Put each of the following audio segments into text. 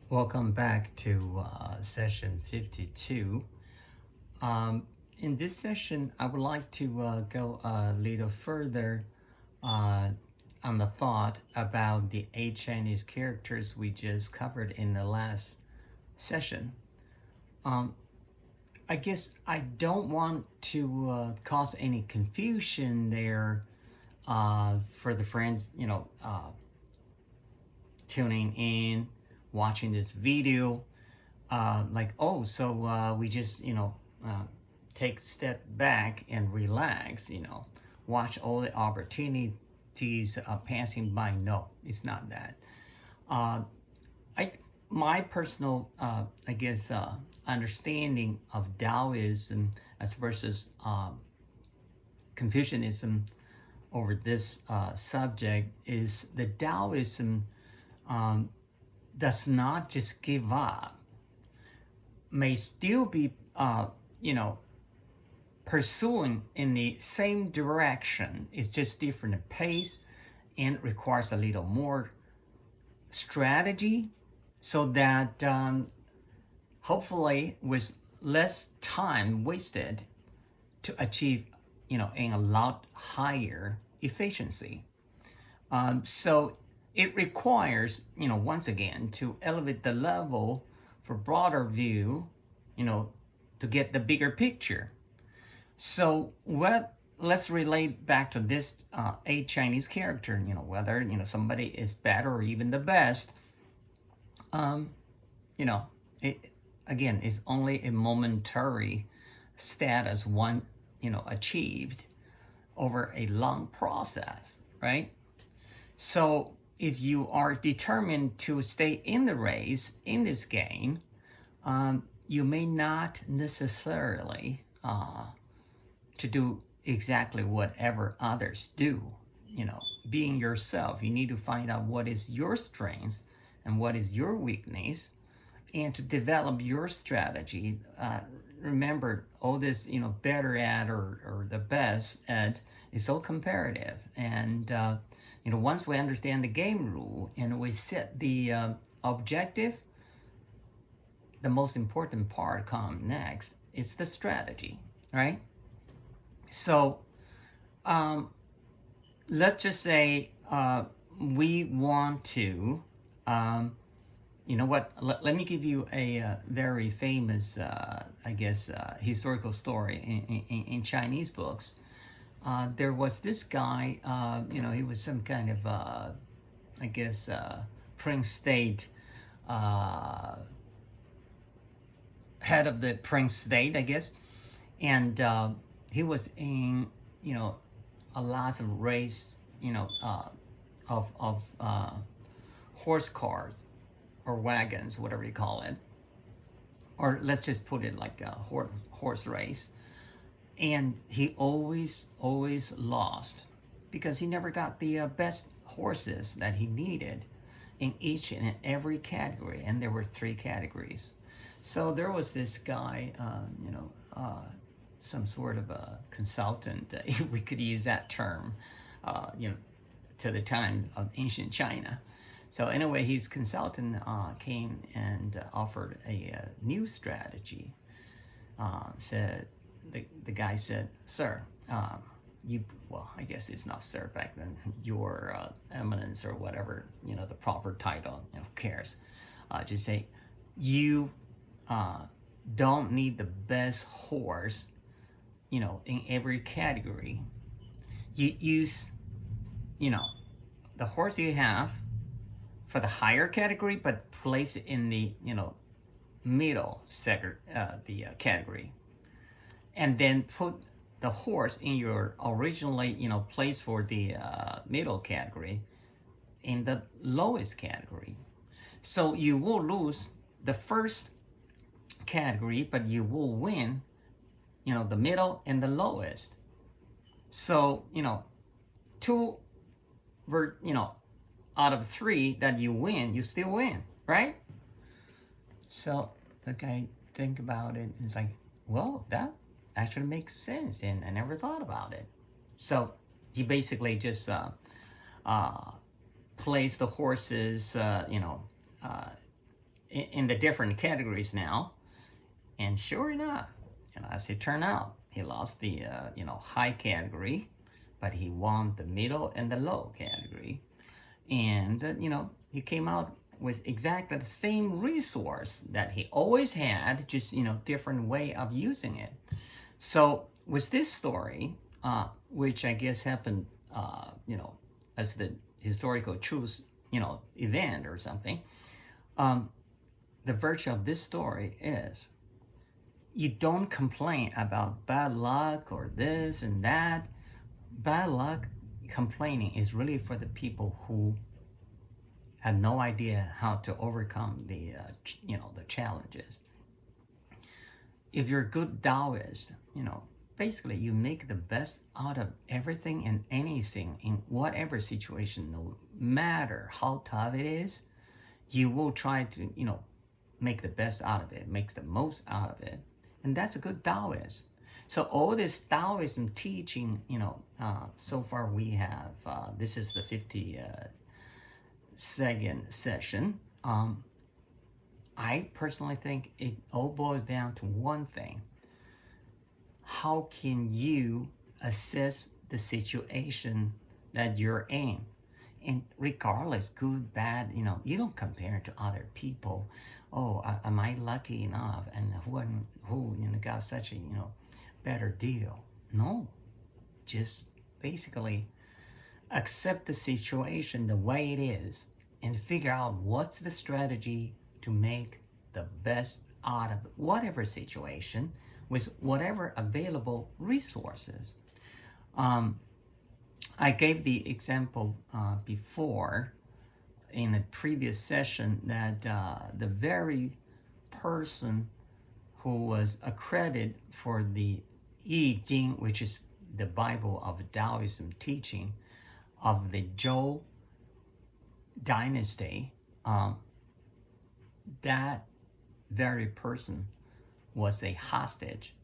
Welcome back to session 52. In this session, I would like to go a little further uh, on the thought about the 8 Chinese characters we just covered in the last session. Um, I guess I don't want to cause any confusion there for the friends, tuning in, watching this video, we just, take a step back and relax, watch all the opportunities passing by. No, it's not that. Uh, I, my personal, understanding of Taoism as versus Confucianism over this subject is the Taoism um, does not just give up, may still be, pursuing in the same direction. It's just different pace and requires a little more strategy so that hopefully with less time wasted to achieve, in a lot higher efficiency. So it requires, once again, to elevate the level for broader view, to get the bigger picture. So let's relate back to this 8 Chinese character, whether, somebody is better or even the best, um, it, again, is only a momentary status one, achieved over a long process, right? So if you are determined to stay in the race, in this game, you may not necessarily to do exactly whatever others do. Being yourself, you need to find out what is your strength and what is your weakness, and to develop your strategy. Remember, all this, better at or the best at is all comparative. And, once we understand the game rule and we set the objective, the most important part comes next. It's the strategy, right? So let's just say we want to, let me give you a very famous, historical story in Chinese books. There was this guy, he was some kind of, Prince State, head of the Prince State, I guess. And he was in, a lot of race, of horse cars or wagons, whatever you call it. Or let's just put it like a horse race. And he always lost because he never got the best horses that he needed in each and every category. And there were 3 categories. So there was this guy, some sort of a consultant, if we could use that term, to the time of ancient China. So anyway, his consultant came and offered a new strategy. Said the guy said, "Sir, I guess it's not sir back then. Your eminence or whatever, the proper title, who cares? Just say you don't need the best horse, in every category. You use, the horse you have for the higher category, but place it in the, middle category. And then put the horse in your originally, place for the middle category in the lowest category. So you will lose the first category, but you will win, the middle and the lowest. So, 2 out of 3 that you win, you still win, right? So the guy think about it. It's like, well, that actually makes sense, and I never thought about it. So he basically just placed the horses, in the different categories now. And sure enough, as it turned out, he lost the high category, but he won the middle and the low category. And he came out with exactly the same resource that he always had, just different way of using it. So with this story, which I guess happened, as the historical truth, event or something, the virtue of this story is you don't complain about bad luck or this and that. Bad luck complaining is really for the people who have no idea how to overcome the challenges. If you're a good Taoist, basically you make the best out of everything and anything in whatever situation, no matter how tough it is. You will try to make the best out of it, makes the most out of it, and that's a good Taoist. So all this Taoism teaching, so far we have, this is the 52nd session. I personally think it all boils down to one thing. How can you assess the situation that you're in? And regardless, good, bad, you don't compare to other people. Oh, am I lucky enough? And who got such a, better deal? No, just basically accept the situation the way it is and figure out what's the strategy to make the best out of whatever situation with whatever available resources. I gave the example before in a previous session that the very person who was accredited for the I Ching, which is the Bible of Taoism teaching of the Zhou dynasty, that very person was a hostage,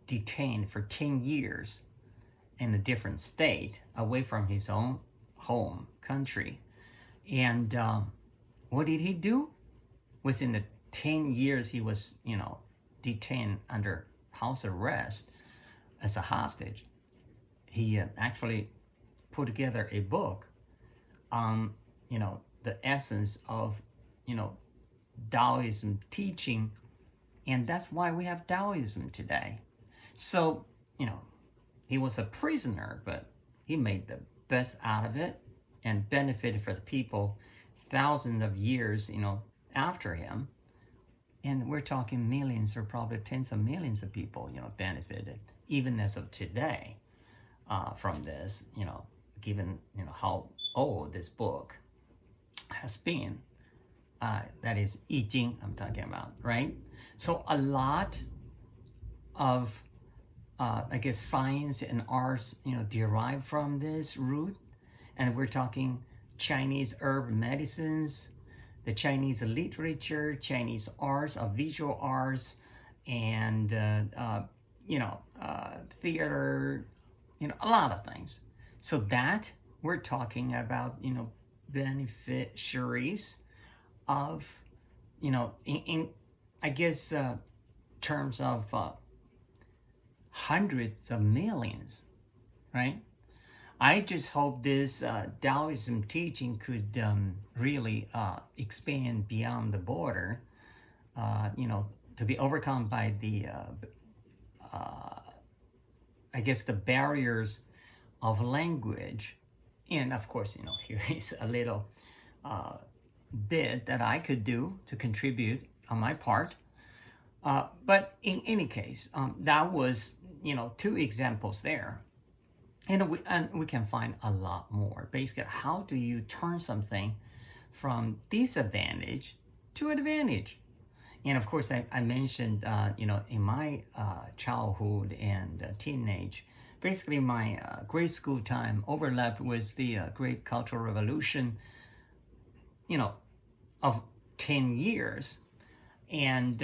detained for 10 years in a different state, away from his own home country. And what did he do? Within the 10 years he was, detained under house arrest as a hostage, he actually put together a book on, the essence of, Taoism teaching. And that's why we have Taoism today. So, he was a prisoner, but he made the best out of it and benefited for the people thousands of years, after him. And we're talking millions or probably tens of millions of people, benefited, even as of today, from this, given, how old this book has been. That is I Ching I'm talking about, right? So a lot of science and arts, derive from this root. And we're talking Chinese herb medicines, the Chinese literature, Chinese arts, visual arts, and, theater, a lot of things. So that we're talking about, beneficiaries of, in terms of hundreds of millions, right? I just hope this Taoism teaching could really expand beyond the border, to be overcome by the, the barriers of language. And of course, here is a little bit that I could do to contribute on my part. But in any case, that was, 2 examples there. And we can find a lot more. Basically, how do you turn something from disadvantage to advantage? And of course, I mentioned, in my childhood and teenage, basically my grade school time overlapped with the Great Cultural Revolution, of 10 years. And,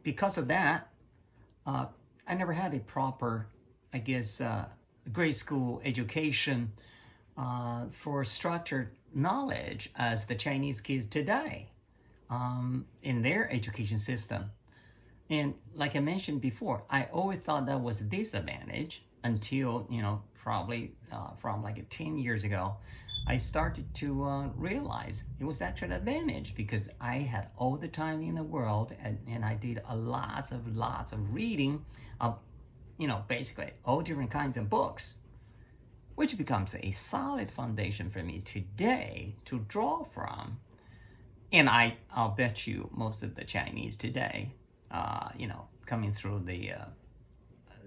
because of that, I never had a proper, grade school education for structured knowledge as the Chinese kids today in their education system. And like I mentioned before, I always thought that was a disadvantage until, probably from like 10 years ago, I started to realize it was actually an advantage because I had all the time in the world, and I did lots of reading of, basically all different kinds of books, which becomes a solid foundation for me today to draw from. And I'll bet you most of the Chinese today, coming through the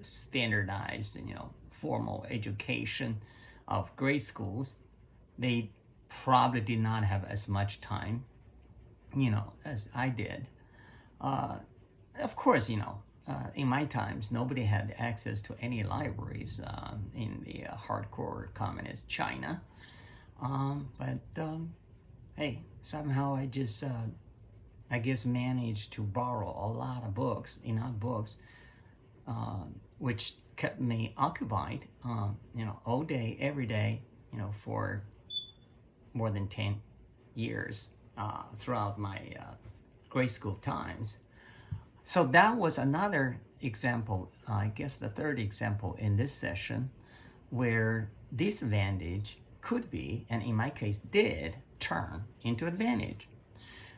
standardized, formal education of grade schools, they probably did not have as much time, as I did. Of course, in my times, nobody had access to any libraries in the hardcore communist China. But hey, somehow I just, I guess, managed to borrow a lot of books, enough books, which kept me occupied, all day, every day, for more than 10 years throughout my grade school times. So that was another example, I guess the third example in this session, where disadvantage could be, and in my case did, turn into advantage.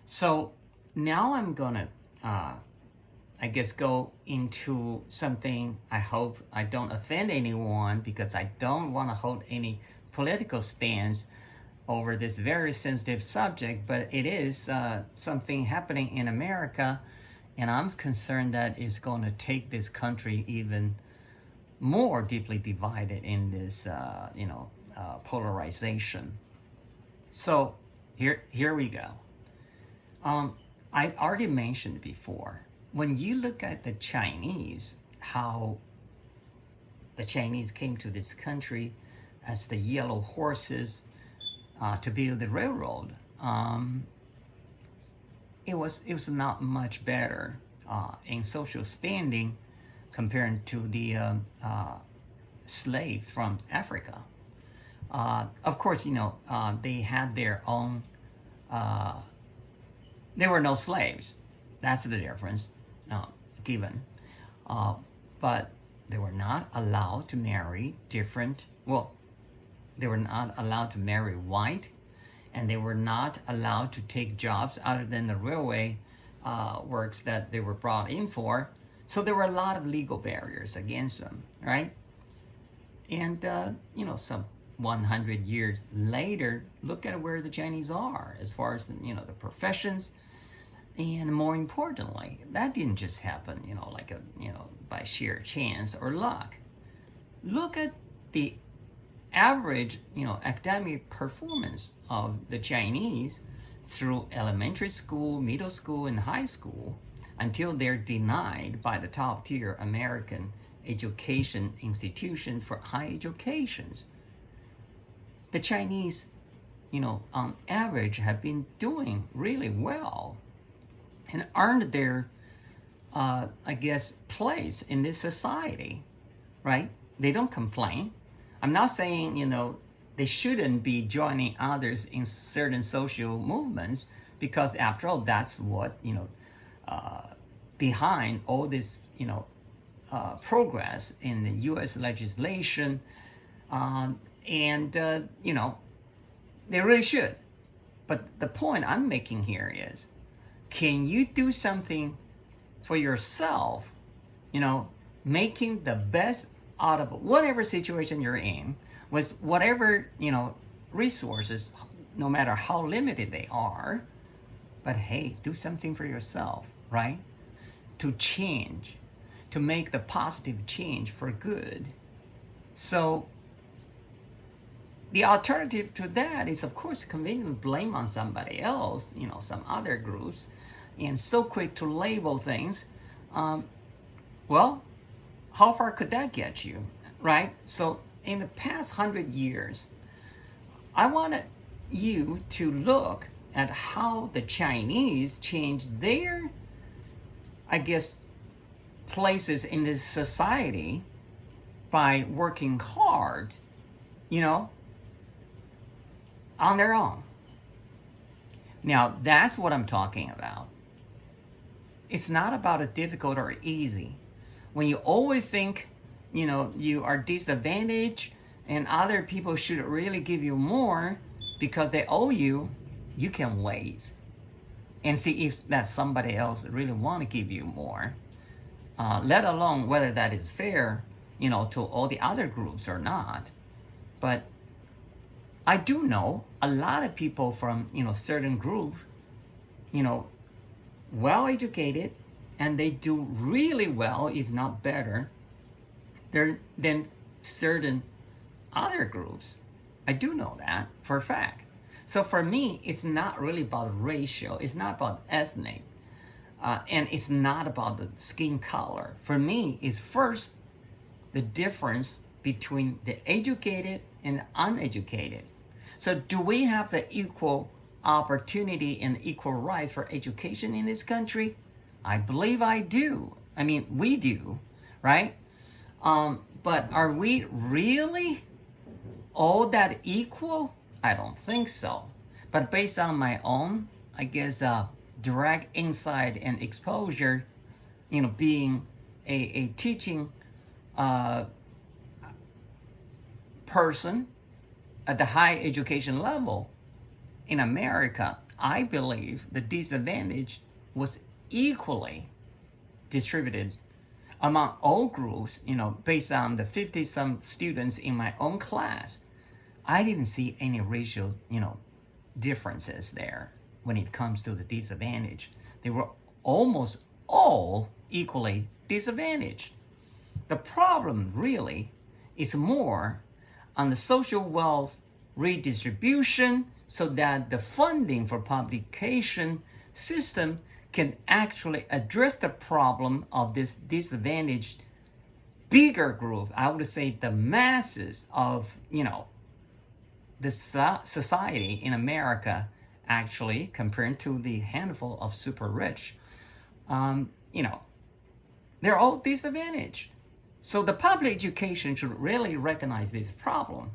So now I'm gonna, I guess, go into something. I hope I don't offend anyone because I don't want to hold any political stance over this very sensitive subject, but it is something happening in America, and I'm concerned that it's going to take this country even more deeply divided in this, polarization. So here we go. I already mentioned before, when you look at the Chinese, how the Chinese came to this country as the yellow horses to build the railroad, it was not much better in social standing compared to the slaves from Africa. Of course, they had their own. There were no slaves. That's the difference, given. But they were not allowed to marry different. Well, they were not allowed to marry white, and they were not allowed to take jobs other than the railway works that they were brought in for. So there were a lot of legal barriers against them, right? And some 100 years later, look at where the Chinese are as far as the professions, and more importantly, that didn't just happen, by sheer chance or luck. Look at the average, academic performance of the Chinese through elementary school, middle school, and high school until they're denied by the top tier American education institutions for high educations. The Chinese, on average have been doing really well and earned their, place in this society, right? They don't complain. I'm not saying, they shouldn't be joining others in certain social movements, because after all, that's what, behind all this, progress in the U.S. legislation, and they really should. But the point I'm making here is, can you do something for yourself, making the best out of whatever situation you're in, with whatever, resources, no matter how limited they are. But hey, do something for yourself, right? To change, to make the positive change for good. So the alternative to that is, of course, conveniently blame on somebody else, some other groups, and so quick to label things. Well, how far could that get you, right? So in the past 100 years, I wanted you to look at how the Chinese changed their, places in this society by working hard, on their own. Now, that's what I'm talking about. It's not about a difficult or easy. When you always think, you are disadvantaged and other people should really give you more because they owe you, you can wait and see if that somebody else really want to give you more, let alone whether that is fair, to all the other groups or not. But I do know a lot of people from, certain groups, well educated, and they do really well, if not better, than certain other groups. I do know that for a fact. So for me, it's not really about racial, it's not about ethnic, and it's not about the skin color. For me, it's first the difference between the educated and uneducated. So do we have the equal opportunity and equal rights for education in this country? I believe I do. I mean, we do, right? But are we really all that equal? I don't think so. But based on my own, I guess, direct insight and exposure, being a teaching person at the high education level in America, I believe the disadvantage was equally distributed among all groups, based on the 50-some students in my own class. I didn't see any racial, differences there when it comes to the disadvantage. They were almost all equally disadvantaged. The problem really is more on the social wealth redistribution so that the funding for publication system can actually address the problem of this disadvantaged bigger group. I would say the masses of, the society in America, actually, compared to the handful of super rich, they're all disadvantaged. So the public education should really recognize this problem.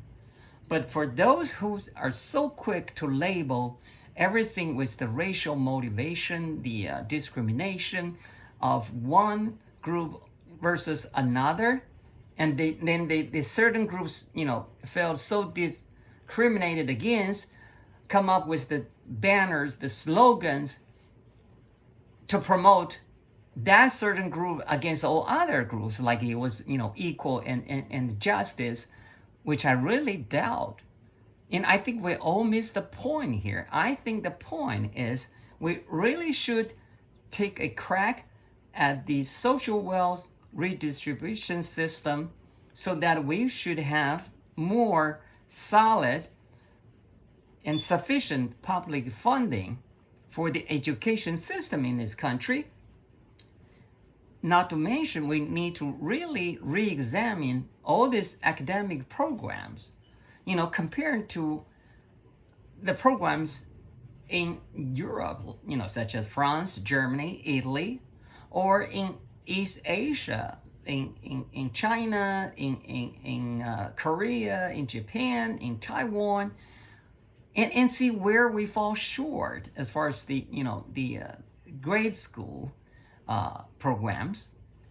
But for those who are so quick to label everything with the racial motivation, the discrimination of one group versus another, and then the certain groups, felt so discriminated against, come up with the banners, the slogans to promote that certain group against all other groups, like it was, equal and justice, which I really doubt. And I think we all miss the point here. I think the point is we really should take a crack at the social wealth redistribution system so that we should have more solid and sufficient public funding for the education system in this country. Not to mention, we need to really re-examine all these academic programs, compared to the programs in Europe, such as France, Germany, Italy, or in East Asia, in China, in Korea, in Japan, in Taiwan, and see where we fall short as far as the grade school programs,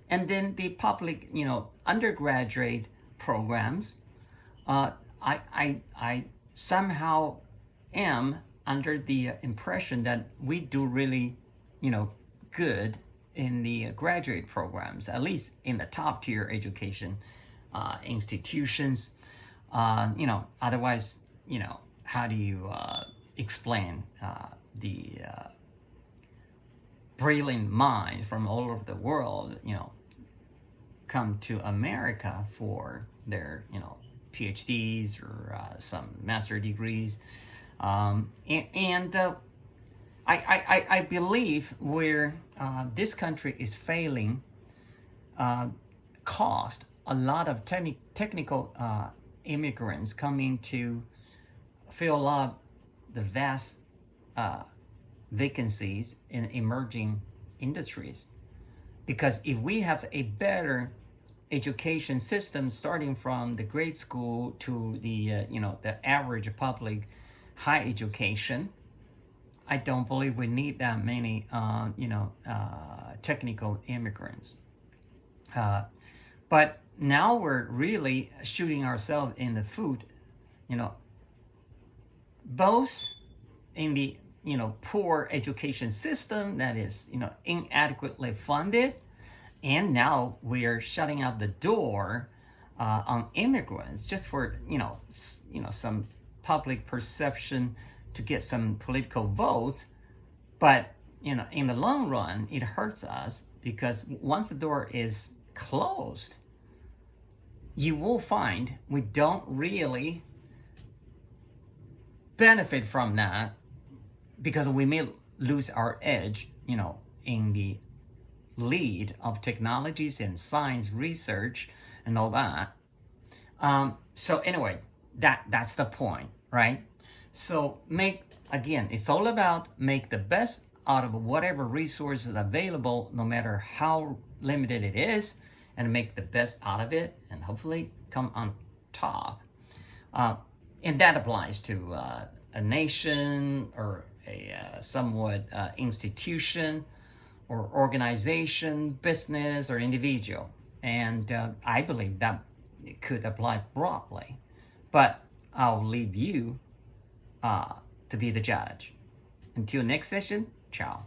and then the public, undergraduate programs. I somehow am under the impression that we do really, good in the graduate programs, at least in the top tier education institutions. Otherwise, how do you explain the brilliant minds from all over the world, come to America for their, PhDs or some master degrees, I believe where this country is failing caused a lot of technical immigrants coming to fill up the vast vacancies in emerging industries. Because if we have a better education system starting from the grade school to the the average public high education, I don't believe we need that many, technical immigrants. But now we're really shooting ourselves in the foot, you know, both in the poor education system that is inadequately funded, and now we are shutting out the door on immigrants just for some public perception to get some political votes. But in the long run, it hurts us because once the door is closed, you will find we don't really benefit from that because we may lose our edge, in the lead of technologies and science research and all that. So anyway, that's the point, right? So it's all about make the best out of whatever resources available, no matter how limited it is, and make the best out of it, and hopefully come on top. And that applies to a nation or a somewhat institution or organization, business, or individual. And I believe that it could apply broadly. But I'll leave you to be the judge. Until next session, ciao.